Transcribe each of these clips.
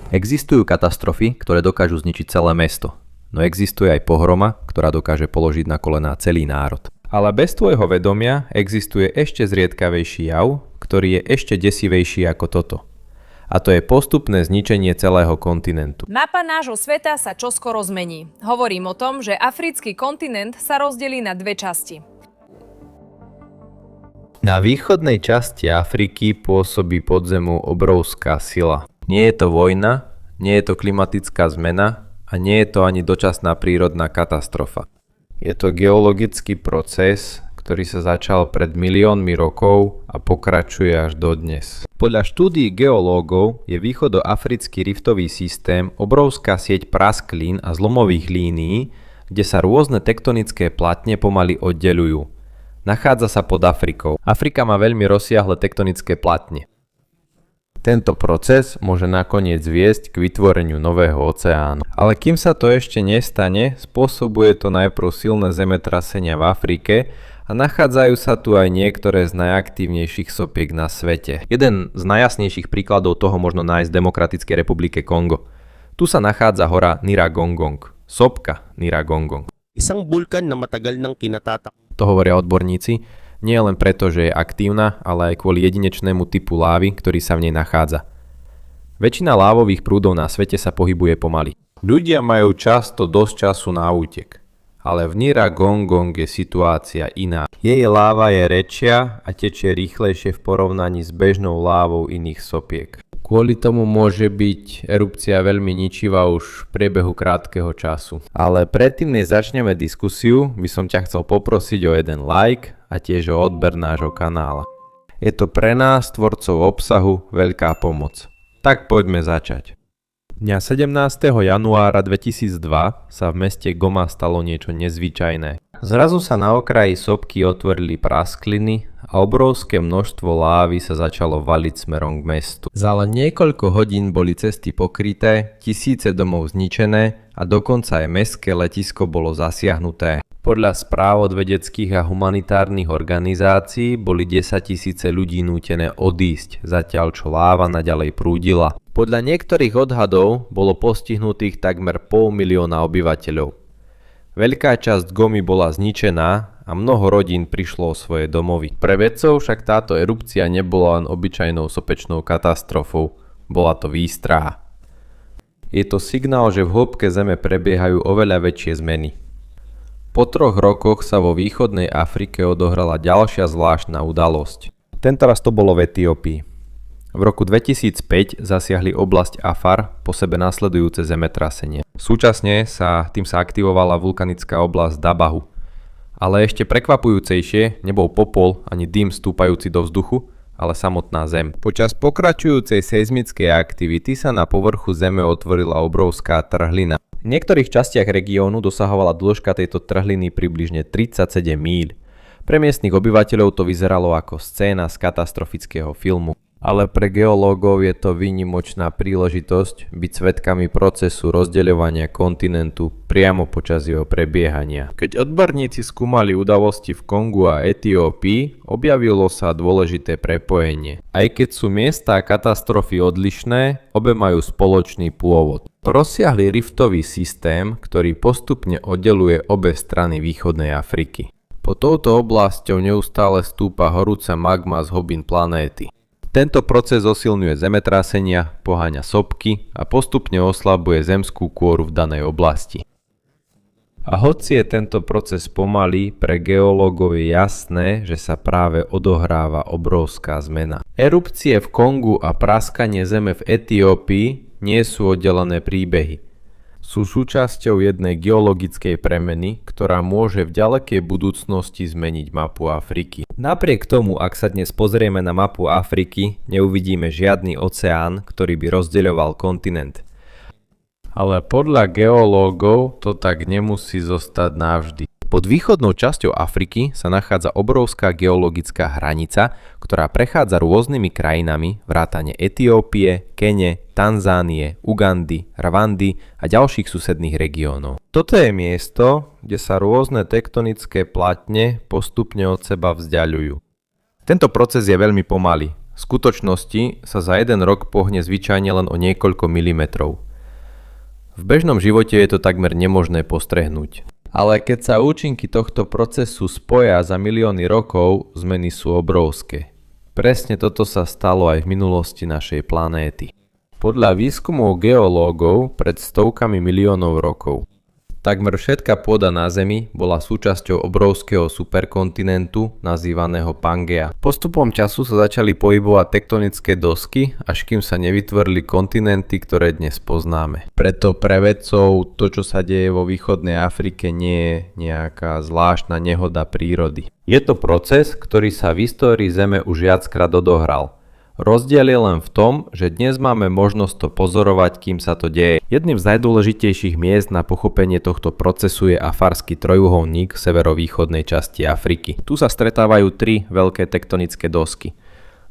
Existujú katastrofy, ktoré dokážu zničiť celé mesto, no existuje aj pohroma, ktorá dokáže položiť na kolená celý národ. Ale bez tvojho vedomia existuje ešte zriedkavejší jav, ktorý je ešte desivejší ako toto. A to je postupné zničenie celého kontinentu. Mapa nášho sveta sa čoskoro zmení. Hovorím o tom, že africký kontinent sa rozdelí na dve časti. Na východnej časti Afriky pôsobí pod zemou obrovská sila. Nie je to vojna, nie je to klimatická zmena a nie je to ani dočasná prírodná katastrofa. Je to geologický proces, ktorý sa začal pred miliónmi rokov a pokračuje až dodnes. Podľa štúdií geológov je východoafrický riftový systém obrovská sieť prasklín a zlomových línií, kde sa rôzne tektonické platne pomaly oddeľujú. Nachádza sa pod Afrikou. Afrika má veľmi rozsiahle tektonické platne. Tento proces môže nakoniec viesť k vytvoreniu nového oceánu. Ale kým sa to ešte nestane, spôsobuje to najprv silné zemetrasenia v Afrike a nachádzajú sa tu aj niektoré z najaktívnejších sopiek na svete. Jeden z najjasnejších príkladov toho možno nájsť v Demokratickej republike Kongo. Tu sa nachádza hora Nyiragongo, sopka Nyiragongo. Isang bulkan na matagal nang kinatatak. To hovoria odborníci. Nie len preto, že je aktívna, ale aj kvôli jedinečnému typu lávy, ktorý sa v nej nachádza. Väčšina lávových prúdov na svete sa pohybuje pomaly. Ľudia majú často dosť času na útek, ale v Nyiragongo je situácia iná. Jej láva je rečia a tečie rýchlejšie v porovnaní s bežnou lávou iných sopiek. Kvôli tomu môže byť erupcia veľmi ničivá už v priebehu krátkeho času. Ale predtým, než začneme diskusiu, by som ťa chcel poprosiť o jeden like a tiež o odber nášho kanála. Je to pre nás, tvorcov obsahu, veľká pomoc. Tak poďme začať. Dňa 17. januára 2002 sa v meste Goma stalo niečo nezvyčajné. Zrazu sa na okraji sopky otvorili praskliny a obrovské množstvo lávy sa začalo valiť smerom k mestu. Za len niekoľko hodín boli cesty pokryté, tisíce domov zničené a dokonca aj mestské letisko bolo zasiahnuté. Podľa správ od vedeckých a humanitárnych organizácií boli 10 000 ľudí nútené odísť, zatiaľ čo láva naďalej prúdila. Podľa niektorých odhadov bolo postihnutých takmer 500 000 obyvateľov. Veľká časť Gomy bola zničená a mnoho rodín prišlo o svoje domovy. Pre vedcov však táto erupcia nebola len obyčajnou sopečnou katastrofou, bola to výstraha. Je to signál, že v hĺbke zeme prebiehajú oveľa väčšie zmeny. Po 3 rokoch sa vo východnej Afrike odohrala ďalšia zvláštna udalosť. Tentoraz to bolo v Etiópii. V roku 2005 zasiahli oblasť Afar po sebe nasledujúce zemetrasenie. Súčasne sa aktivovala vulkanická oblasť Dabahu. Ale ešte prekvapujúcejšie nebol popol ani dym stúpajúci do vzduchu, ale samotná zem. Počas pokračujúcej seizmickej aktivity sa na povrchu zeme otvorila obrovská trhlina. V niektorých častiach regiónu dosahovala dĺžka tejto trhliny približne 37 míľ. Pre miestnych obyvateľov to vyzeralo ako scéna z katastrofického filmu. Ale pre geológov je to výnimočná príležitosť byť svedkami procesu rozdeľovania kontinentu priamo počas jeho prebiehania. Keď odborníci skúmali udalosti v Kongu a Etiópii, objavilo sa dôležité prepojenie. Aj keď sú miesta a katastrofy odlišné, obe majú spoločný pôvod. Rozsiahly riftový systém, ktorý postupne oddeluje obe strany východnej Afriky. Pod touto oblasťou neustále stúpa horúca magma z hlbín planéty. Tento proces osilňuje zemetrasenia, poháňa sopky a postupne oslabuje zemskú kôru v danej oblasti. A hoci je tento proces pomalý, pre geológov je jasné, že sa práve odohráva obrovská zmena. Erupcie v Kongu a praskanie zeme v Etiópii nie sú oddelené príbehy. Sú súčasťou jednej geologickej premeny, ktorá môže v ďalekej budúcnosti zmeniť mapu Afriky. Napriek tomu, ak sa dnes pozrieme na mapu Afriky, neuvidíme žiadny oceán, ktorý by rozdeľoval kontinent. Ale podľa geológov to tak nemusí zostať navždy. Pod východnou časťou Afriky sa nachádza obrovská geologická hranica, ktorá prechádza rôznymi krajinami vrátane Etiópie, Kene, Tanzánie, Ugandy, Rwandy a ďalších susedných regiónov. Toto je miesto, kde sa rôzne tektonické platne postupne od seba vzdiaľujú. Tento proces je veľmi pomalý. V skutočnosti sa za jeden rok pohne zvyčajne len o niekoľko milimetrov. V bežnom živote je to takmer nemožné postrehnúť. Ale keď sa účinky tohto procesu spoja za milióny rokov, zmeny sú obrovské. Presne toto sa stalo aj v minulosti našej planéty. Podľa výskumov geológov pred stovkami miliónov rokov. Takmer všetká pôda na Zemi bola súčasťou obrovského superkontinentu nazývaného Pangea. Postupom času sa začali pohybovať tektonické dosky, až kým sa nevytvorili kontinenty, ktoré dnes poznáme. Preto pre vedcov to, čo sa deje vo východnej Afrike, nie je nejaká zvláštna nehoda prírody. Je to proces, ktorý sa v histórii Zeme už viackrát odohral. Rozdiel je len v tom, že dnes máme možnosť to pozorovať, kým sa to deje. Jedným z najdôležitejších miest na pochopenie tohto procesu je Afarský trojuholník v severovýchodnej časti Afriky. Tu sa stretávajú tri veľké tektonické dosky.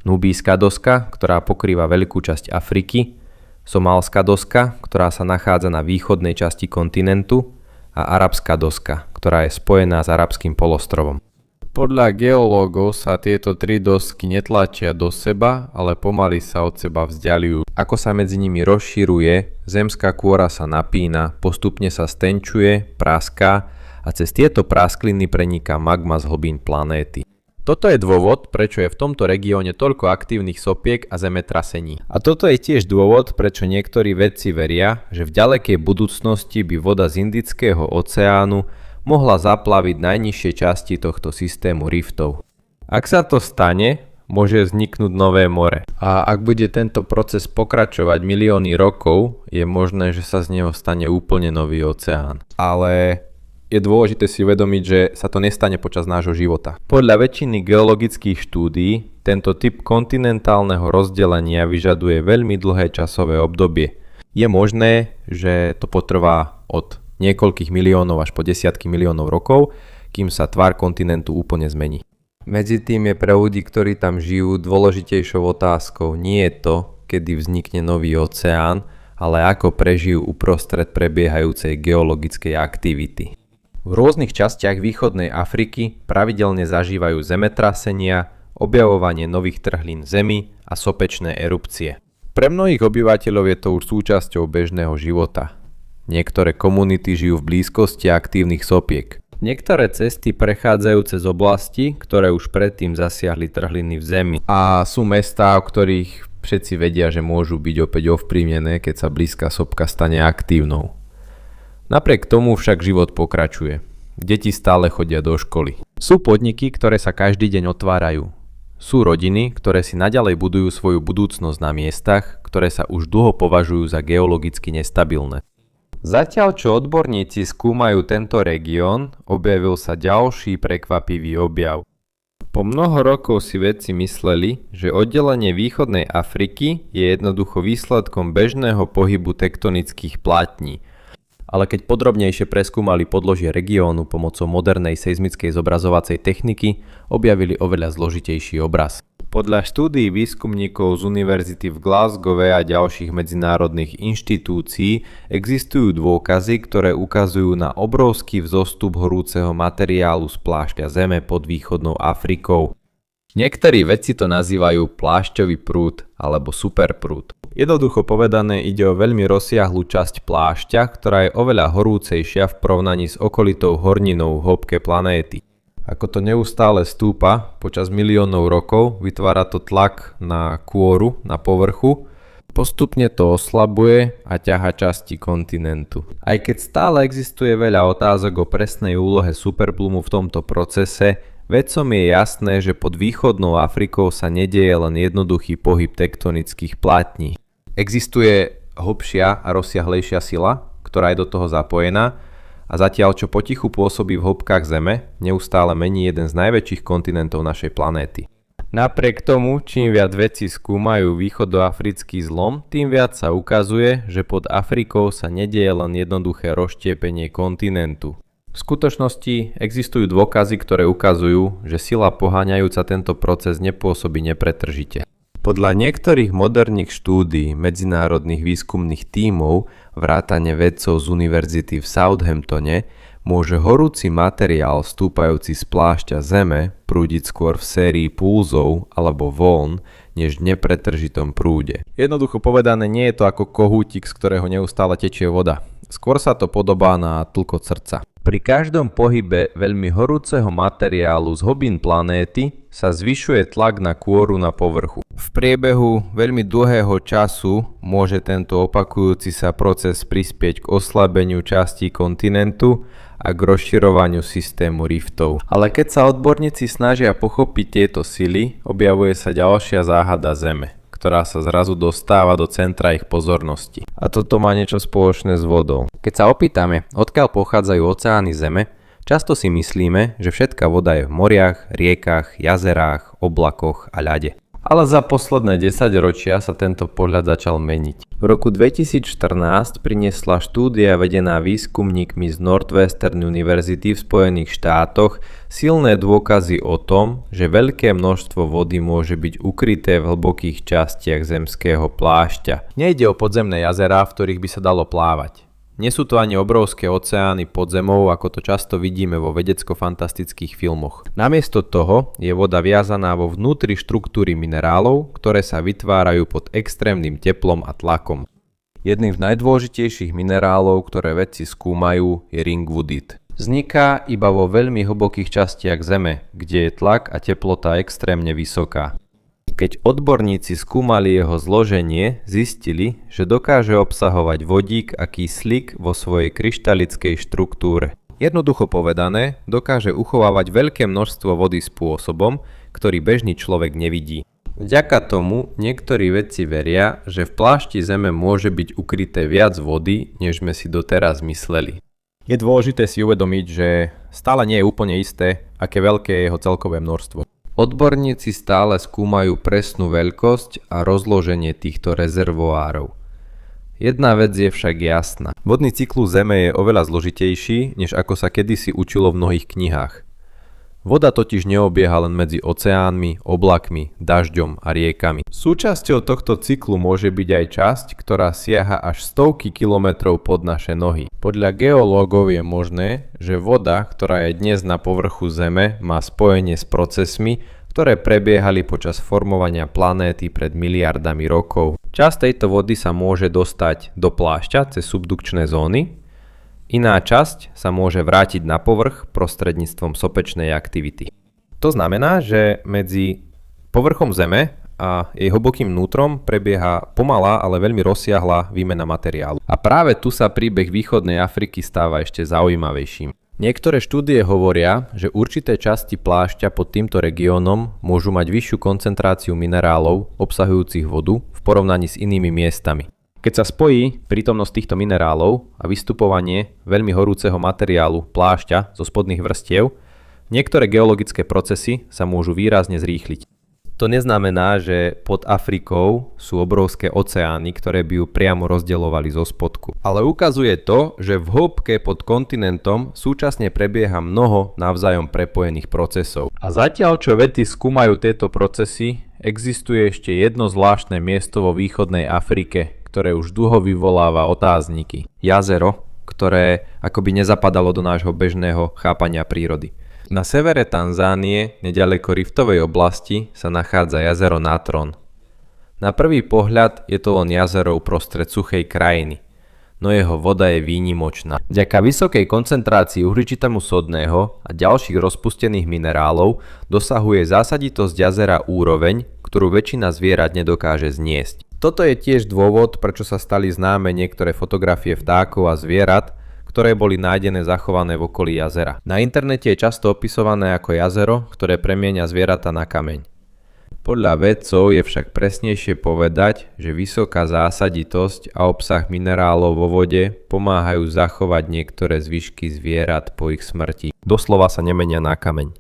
Nubijská doska, ktorá pokrýva veľkú časť Afriky, Somálska doska, ktorá sa nachádza na východnej časti kontinentu a Arabská doska, ktorá je spojená s Arabským polostrovom. Podľa geológov sa tieto tri dosky netlačia do seba, ale pomaly sa od seba vzdialujú. Ako sa medzi nimi rozširuje, zemská kôra sa napína, postupne sa stenčuje, praská a cez tieto praskliny preniká magma z hlbín planéty. Toto je dôvod, prečo je v tomto regióne toľko aktívnych sopiek a zemetrasení. A toto je tiež dôvod, prečo niektorí vedci veria, že v ďalekej budúcnosti by voda z Indického oceánu mohla zaplaviť najnižšie časti tohto systému riftov. Ak sa to stane, môže vzniknúť nové more. A ak bude tento proces pokračovať milióny rokov, je možné, že sa z neho stane úplne nový oceán. Ale je dôležité si uvedomiť, že sa to nestane počas nášho života. Podľa väčšiny geologických štúdií tento typ kontinentálneho rozdelenia vyžaduje veľmi dlhé časové obdobie. Je možné, že to potrvá od niekoľkých miliónov až po desiatky miliónov rokov, kým sa tvár kontinentu úplne zmení. Medzi tým je pre ľudí, ktorí tam žijú, dôležitejšou otázkou nie je to, kedy vznikne nový oceán, ale ako prežijú uprostred prebiehajúcej geologickej aktivity. V rôznych častiach východnej Afriky pravidelne zažívajú zemetrasenia, objavovanie nových trhlín zemi a sopečné erupcie. Pre mnohých obyvateľov je to už súčasťou bežného života. Niektoré komunity žijú v blízkosti aktívnych sopiek. Niektoré cesty prechádzajú cez oblasti, ktoré už predtým zasiahli trhliny v zemi. A sú mestá, o ktorých všetci vedia, že môžu byť opäť ovplyvnené, keď sa blízka sopka stane aktívnou. Napriek tomu však život pokračuje. Deti stále chodia do školy. Sú podniky, ktoré sa každý deň otvárajú. Sú rodiny, ktoré si naďalej budujú svoju budúcnosť na miestach, ktoré sa už dlho považujú za geologicky nestabilné. Zatiaľ čo odborníci skúmajú tento región, objavil sa ďalší prekvapivý objav. Po mnoho rokov si vedci mysleli, že oddelenie východnej Afriky je jednoducho výsledkom bežného pohybu tektonických plátní. Ale keď podrobnejšie preskúmali podložie regiónu pomocou modernej seizmickej zobrazovacej techniky, objavili oveľa zložitejší obraz. Podľa štúdií výskumníkov z univerzity v Glasgowe a ďalších medzinárodných inštitúcií existujú dôkazy, ktoré ukazujú na obrovský vzostup horúceho materiálu z plášťa Zeme pod východnou Afrikou. Niektorí vedci to nazývajú plášťový prúd alebo superprúd. Jednoducho povedané ide o veľmi rozsiahlu časť plášťa, ktorá je oveľa horúcejšia v porovnaní s okolitou horninou v hĺbke planéty. Ako to neustále stúpa počas miliónov rokov, vytvára to tlak na kôru, na povrchu, postupne to oslabuje a ťaha časti kontinentu. Aj keď stále existuje veľa otázok o presnej úlohe superblumu v tomto procese, vedcom je jasné, že pod východnou Afrikou sa nedieje len jednoduchý pohyb tektonických plátní. Existuje hlbšia a rozsiahlejšia sila, ktorá je do toho zapojená, a zatiaľ čo potichu pôsobí v hĺbkach Zeme, neustále mení jeden z najväčších kontinentov našej planéty. Napriek tomu, čím viac vedci skúmajú východoafrický zlom, tým viac sa ukazuje, že pod Afrikou sa nedieje len jednoduché rozštiepenie kontinentu. V skutočnosti existujú dôkazy, ktoré ukazujú, že sila poháňajúca tento proces nepôsobí nepretržite. Podľa niektorých moderných štúdií medzinárodných výskumných tímov vrátane vedcov z univerzity v Southamptone môže horúci materiál stúpajúci z plášťa Zeme prúdiť skôr v sérii pulzov alebo vln, než v nepretržitom prúde. Jednoducho povedané, nie je to ako kohútik, z ktorého neustále tečie voda. Skôr sa to podobá na tlkot srdca. Pri každom pohybe veľmi horúceho materiálu z hlbín planéty sa zvyšuje tlak na kôru na povrchu. V priebehu veľmi dlhého času môže tento opakujúci sa proces prispieť k oslabeniu častí kontinentu a k rozširovaniu systému riftov. Ale keď sa odborníci snažia pochopiť tieto sily, objavuje sa ďalšia záhada Zeme, ktorá sa zrazu dostáva do centra ich pozornosti. A toto má niečo spoločné s vodou. Keď sa opýtame, odkiaľ pochádzajú oceány Zeme, často si myslíme, že všetká voda je v moriach, riekach, jazerách, oblakoch a ľade. Ale za posledné 10 ročia sa tento pohľad začal meniť. V roku 2014 priniesla štúdia vedená výskumníkmi z Northwestern University v Spojených štátoch silné dôkazy o tom, že veľké množstvo vody môže byť ukryté v hlbokých častiach zemského plášťa. Nejde o podzemné jazerá, v ktorých by sa dalo plávať. Nie sú to ani obrovské oceány pod zemou, ako to často vidíme vo vedecko-fantastických filmoch. Namiesto toho je voda viazaná vo vnútri štruktúry minerálov, ktoré sa vytvárajú pod extrémnym teplom a tlakom. Jedným z najdôležitejších minerálov, ktoré vedci skúmajú, je ringwoodit. Vzniká iba vo veľmi hlbokých častiach Zeme, kde je tlak a teplota extrémne vysoká. Keď odborníci skúmali jeho zloženie, zistili, že dokáže obsahovať vodík a kyslík vo svojej kryštalickej štruktúre. Jednoducho povedané, dokáže uchovávať veľké množstvo vody spôsobom, ktorý bežný človek nevidí. Vďaka tomu niektorí vedci veria, že v plášti Zeme môže byť ukryté viac vody, než sme si doteraz mysleli. Je dôležité si uvedomiť, že stále nie je úplne isté, aké veľké je jeho celkové množstvo. Odborníci stále skúmajú presnú veľkosť a rozloženie týchto rezervoárov. Jedna vec je však jasná. Vodný cyklus Zeme je oveľa zložitejší, než ako sa kedysi učilo v mnohých knihách. Voda totiž neobieha len medzi oceánmi, oblakmi, dažďom a riekami. Súčasťou tohto cyklu môže byť aj časť, ktorá siaha až stovky kilometrov pod naše nohy. Podľa geológov je možné, že voda, ktorá je dnes na povrchu Zeme, má spojenie s procesmi, ktoré prebiehali počas formovania planéty pred miliardami rokov. Časť tejto vody sa môže dostať do plášťa cez subdukčné zóny, iná časť sa môže vrátiť na povrch prostredníctvom sopečnej aktivity. To znamená, že medzi povrchom Zeme a jej hlbokým vnútrom prebieha pomalá, ale veľmi rozsiahla výmena materiálu. A práve tu sa príbeh východnej Afriky stáva ešte zaujímavejším. Niektoré štúdie hovoria, že určité časti plášťa pod týmto regiónom môžu mať vyššiu koncentráciu minerálov obsahujúcich vodu v porovnaní s inými miestami. Keď sa spojí prítomnosť týchto minerálov a vystupovanie veľmi horúceho materiálu plášťa zo spodných vrstiev, niektoré geologické procesy sa môžu výrazne zrýchliť. To neznamená, že pod Afrikou sú obrovské oceány, ktoré by ju priamo rozdeľovali zo spodku. Ale ukazuje to, že v hĺbke pod kontinentom súčasne prebieha mnoho navzájom prepojených procesov. A zatiaľ, čo vedci skúmajú tieto procesy, existuje ešte jedno zvláštne miesto vo východnej Afrike, ktoré už dlho vyvoláva otázniky. Jazero, ktoré akoby nezapadalo do nášho bežného chápania prírody. Na severe Tanzánie, neďaleko riftovej oblasti, sa nachádza jazero Natron. Na prvý pohľad je to len jazero uprostred suchej krajiny, no jeho voda je výnimočná. Vďaka vysokej koncentrácii uhličitámu sodného a ďalších rozpustených minerálov dosahuje zásaditosť jazera úroveň, ktorú väčšina zvierat nedokáže zniesť. Toto je tiež dôvod, prečo sa stali známe niektoré fotografie vtákov a zvierat, ktoré boli nájdené zachované v okolí jazera. Na internete je často opisované ako jazero, ktoré premieňa zvieratá na kameň. Podľa vedcov je však presnejšie povedať, že vysoká zásaditosť a obsah minerálov vo vode pomáhajú zachovať niektoré zvyšky zvierat po ich smrti. Doslova sa nemenia na kameň.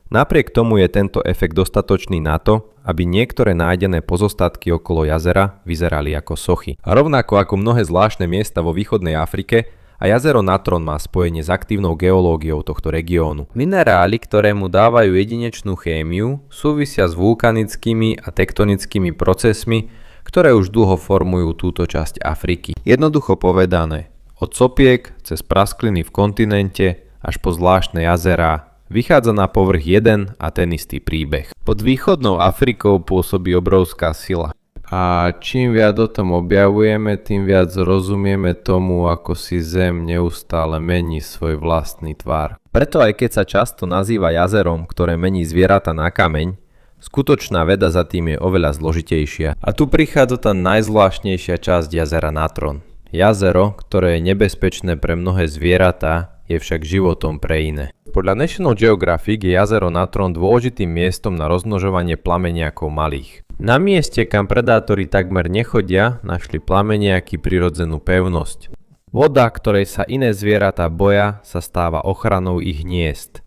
Napriek tomu je tento efekt dostatočný na to, aby niektoré nájdené pozostatky okolo jazera vyzerali ako sochy. A rovnako ako mnohé zvláštne miesta vo východnej Afrike, a jazero Natron má spojenie s aktívnou geológiou tohto regiónu. Minerály, ktoré mu dávajú jedinečnú chémiu, súvisia s vulkanickými a tektonickými procesmi, ktoré už dlho formujú túto časť Afriky. Jednoducho povedané, od sopiek cez praskliny v kontinente až po zvláštne jazerá, vychádza na povrch jeden a ten istý príbeh. Pod východnou Afrikou pôsobí obrovská sila. A čím viac o tom objavujeme, tým viac rozumieme tomu, ako si Zem neustále mení svoj vlastný tvar. Preto aj keď sa často nazýva jazerom, ktoré mení zvieratá na kameň, skutočná veda za tým je oveľa zložitejšia. A tu prichádza tá najzvláštnejšia časť jazera Natron. Jazero, ktoré je nebezpečné pre mnohé zvieratá, je však životom pre iné. Podľa National Geographic je jazero Natron dôležitým miestom na rozmnožovanie plameniakov malých. Na mieste, kam predátori takmer nechodia, našli plameniaky prirodzenú pevnosť. Voda, ktorej sa iné zvieratá boja, sa stáva ochranou ich hniezd.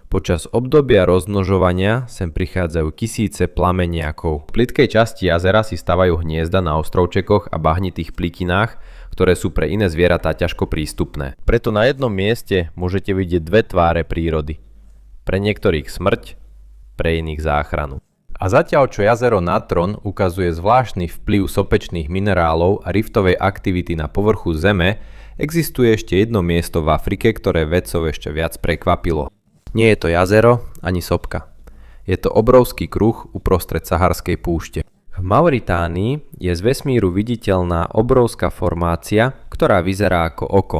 Počas obdobia rozmnožovania sem prichádzajú tisíce plameniakov. V plytkej časti jazera si stavajú hniezda na ostrovčekoch a bahnitých plikinách, ktoré sú pre iné zvieratá ťažko prístupné. Preto na jednom mieste môžete vidieť dve tváre prírody. Pre niektorých smrť, pre iných záchranu. A zatiaľ čo jazero Natron ukazuje zvláštny vplyv sopečných minerálov a riftovej aktivity na povrchu Zeme, existuje ešte jedno miesto v Afrike, ktoré vedcov ešte viac prekvapilo. Nie je to jazero ani sopka. Je to obrovský kruh uprostred saharskej púšte. V Mauritánii je z vesmíru viditeľná obrovská formácia, ktorá vyzerá ako oko.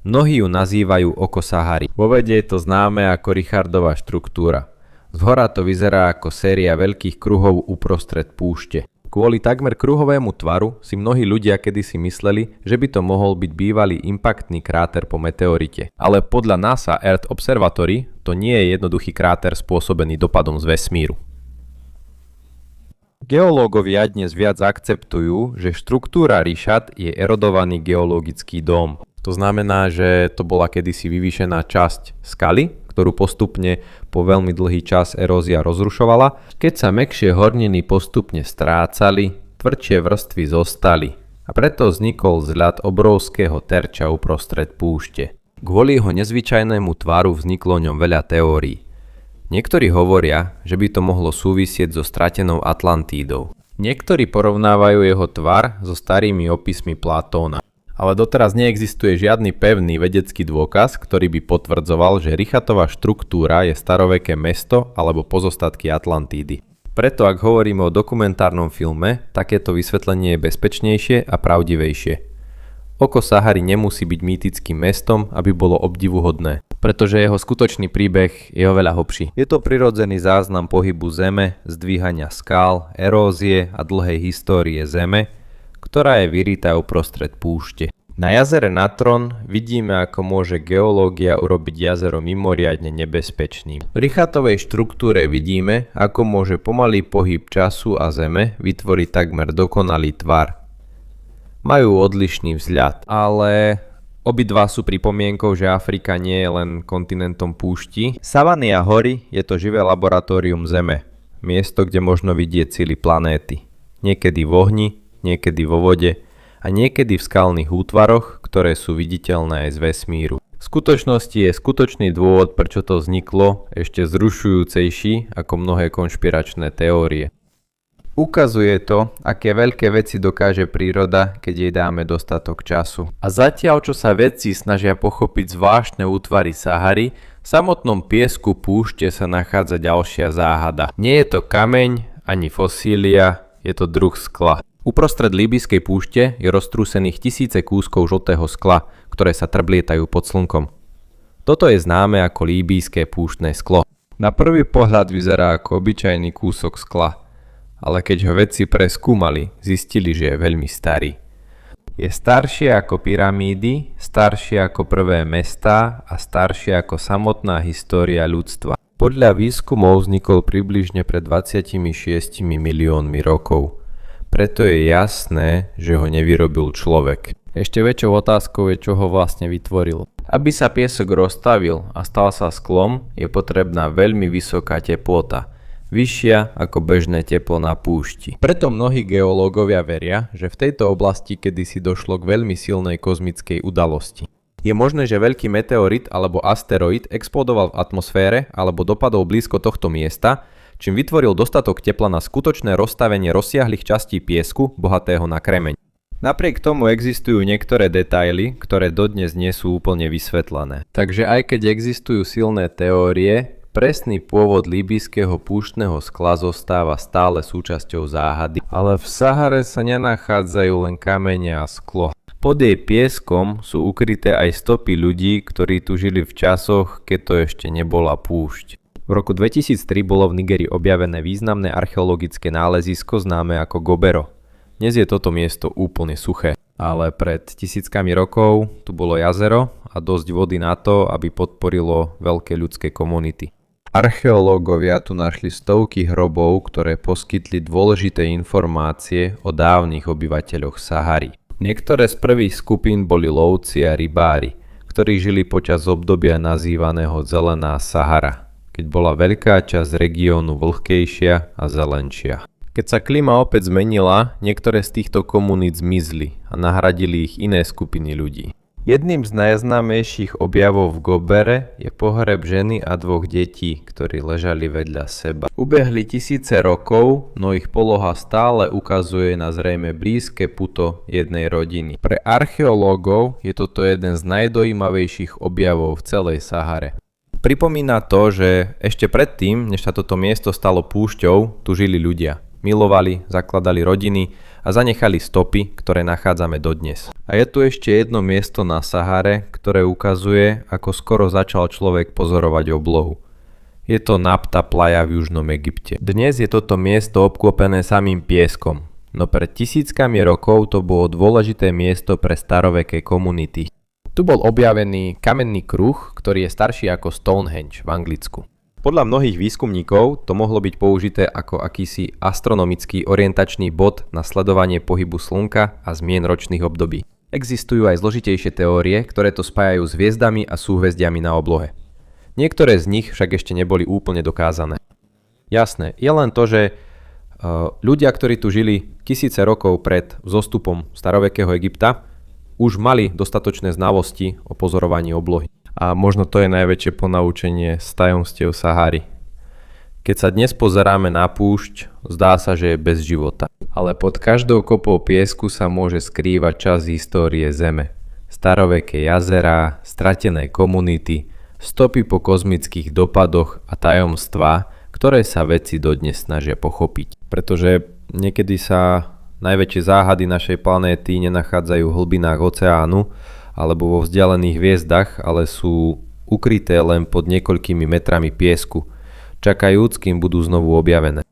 Mnohí ju nazývajú oko Sahary. Vo vede je to známe ako Richardova štruktúra. Zhora to vyzerá ako séria veľkých kruhov uprostred púšte. Kvôli takmer kruhovému tvaru si mnohí ľudia kedysi mysleli, že by to mohol byť bývalý impaktný kráter po meteorite. Ale podľa NASA Earth Observatory to nie je jednoduchý kráter spôsobený dopadom z vesmíru. Geológovia dnes viac akceptujú, že štruktúra Richat je erodovaný geologický dóm. To znamená, že to bola kedysi vyvýšená časť skaly, ktorú postupne po veľmi dlhý čas erózia rozrušovala. Keď sa mäkšie horniny postupne strácali, tvrdšie vrstvy zostali a preto vznikol zľad obrovského terča uprostred púšte. Kvôli jeho nezvyčajnému tvaru vzniklo o ňom veľa teórií. Niektorí hovoria, že by to mohlo súvisieť so stratenou Atlantídou. Niektorí porovnávajú jeho tvar so starými opismi Platóna. Ale doteraz neexistuje žiadny pevný vedecký dôkaz, ktorý by potvrdzoval, že Richatová štruktúra je staroveké mesto alebo pozostatky Atlantídy. Preto ak hovoríme o dokumentárnom filme, takéto vysvetlenie je bezpečnejšie a pravdivejšie. Oko Sahary nemusí byť mýtickým mestom, aby bolo obdivuhodné, pretože jeho skutočný príbeh je oveľa hlbší. Je to prirodzený záznam pohybu Zeme, zdvíhania skál, erózie a dlhej histórie Zeme, ktorá je vyrytá uprostred púšte. Na jazere Natron vidíme, ako môže geológia urobiť jazero mimoriadne nebezpečným. V Richatovej štruktúre vidíme, ako môže pomalý pohyb času a Zeme vytvoriť takmer dokonalý tvar. Majú odlišný vzhľad, ale obidva sú pripomienkou, že Afrika nie je len kontinentom púšti. Savany a hory je to živé laboratórium Zeme, miesto, kde možno vidieť sily planéty. Niekedy v ohni, niekedy vo vode a niekedy v skalných útvaroch, ktoré sú viditeľné aj z vesmíru. V skutočnosti je skutočný dôvod, prečo to vzniklo, ešte zrušujúcejší ako mnohé konšpiračné teórie. Ukazuje to, aké veľké veci dokáže príroda, keď jej dáme dostatok času. A zatiaľ, čo sa vedci snažia pochopiť zvláštne útvary Sahary, v samotnom piesku púšte sa nachádza ďalšia záhada. Nie je to kameň ani fosília, je to druh skla. Uprostred líbyjskej púšte je roztrúsených tisíce kúskov žltého skla, ktoré sa trblietajú pod slnkom. Toto je známe ako líbyjské púštne sklo. Na prvý pohľad vyzerá ako obyčajný kúsok skla, ale keď ho vedci preskúmali, zistili, že je veľmi starý. Je staršie ako pyramídy, staršie ako prvé mestá a staršie ako samotná história ľudstva. Podľa výskumov vznikol približne pred 26 miliónmi rokov. Preto je jasné, že ho nevyrobil človek. Ešte väčšou otázkou je, čo ho vlastne vytvoril. Aby sa piesok roztavil a stal sa sklom, je potrebná veľmi vysoká teplota, vyššia ako bežné teplo na púšti. Preto mnohí geológovia veria, že v tejto oblasti kedysi došlo k veľmi silnej kozmickej udalosti. Je možné, že veľký meteorit alebo asteroid explodoval v atmosfére alebo dopadol blízko tohto miesta, čím vytvoril dostatok tepla na skutočné rozstavenie rozsiahlych častí piesku, bohatého na kremeň. Napriek tomu existujú niektoré detaily, ktoré dodnes nie sú úplne vysvetlené. Takže aj keď existujú silné teórie, presný pôvod líbyjského púštneho skla zostáva stále súčasťou záhady. Ale v Sahare sa nenachádzajú len kamene a sklo. Pod jej pieskom sú ukryté aj stopy ľudí, ktorí tu žili v časoch, keď to ešte nebola púšť. V roku 2003 bolo v Nigérii objavené významné archeologické nálezisko známe ako Gobero. Dnes je toto miesto úplne suché, ale pred tisíckami rokov tu bolo jazero a dosť vody na to, aby podporilo veľké ľudské komunity. Archeológovia tu našli stovky hrobov, ktoré poskytli dôležité informácie o dávnych obyvateľoch Sahary. Niektoré z prvých skupín boli lovci a rybári, ktorí žili počas obdobia nazývaného Zelená Sahara, keď bola veľká časť regiónu vlhkejšia a zelenšia. Keď sa klíma opäť zmenila, niektoré z týchto komunít zmizli a nahradili ich iné skupiny ľudí. Jedným z najznámejších objavov v Gobere je pohreb ženy a dvoch detí, ktorí ležali vedľa seba. Ubehli tisíce rokov, no ich poloha stále ukazuje na zrejme blízke puto jednej rodiny. Pre archeológov je toto jeden z najdojímavejších objavov v celej Sahare. Pripomína to, že ešte predtým, než sa toto miesto stalo púšťou, tu žili ľudia. Milovali, zakladali rodiny a zanechali stopy, ktoré nachádzame dodnes. A je tu ešte jedno miesto na Sahare, ktoré ukazuje, ako skoro začal človek pozorovať oblohu. Je to Nabta Playa v južnom Egypte. Dnes je toto miesto obklopené samým pieskom, no pred tisíckami rokov to bolo dôležité miesto pre staroveké komunity. Tu bol objavený kamenný kruh, ktorý je starší ako Stonehenge v Anglicku. Podľa mnohých výskumníkov to mohlo byť použité ako akýsi astronomický orientačný bod na sledovanie pohybu Slnka a zmien ročných období. Existujú aj zložitejšie teórie, ktoré to spájajú s hviezdami a súhvezdiami na oblohe. Niektoré z nich však ešte neboli úplne dokázané. Jasné, je len to, že ľudia, ktorí tu žili tisíce rokov pred vzostupom starovekého Egypta, už mali dostatočné znalosti o pozorovaní oblohy. A možno to je najväčšie ponaučenie z tajomstiev Sahary. Keď sa dnes pozeráme na púšť, zdá sa, že je bez života. Ale pod každou kopou piesku sa môže skrývať časť histórie Zeme. Staroveké jazerá, stratené komunity, stopy po kozmických dopadoch a tajomstvá, ktoré sa vedci dodnes snažia pochopiť. Pretože niekedy sa najväčšie záhady našej planéty nenachádzajú v hlbinách oceánu, alebo vo vzdialených hviezdach, ale sú ukryté len pod niekoľkými metrami piesku, čakajúc, kým budú znovu objavené.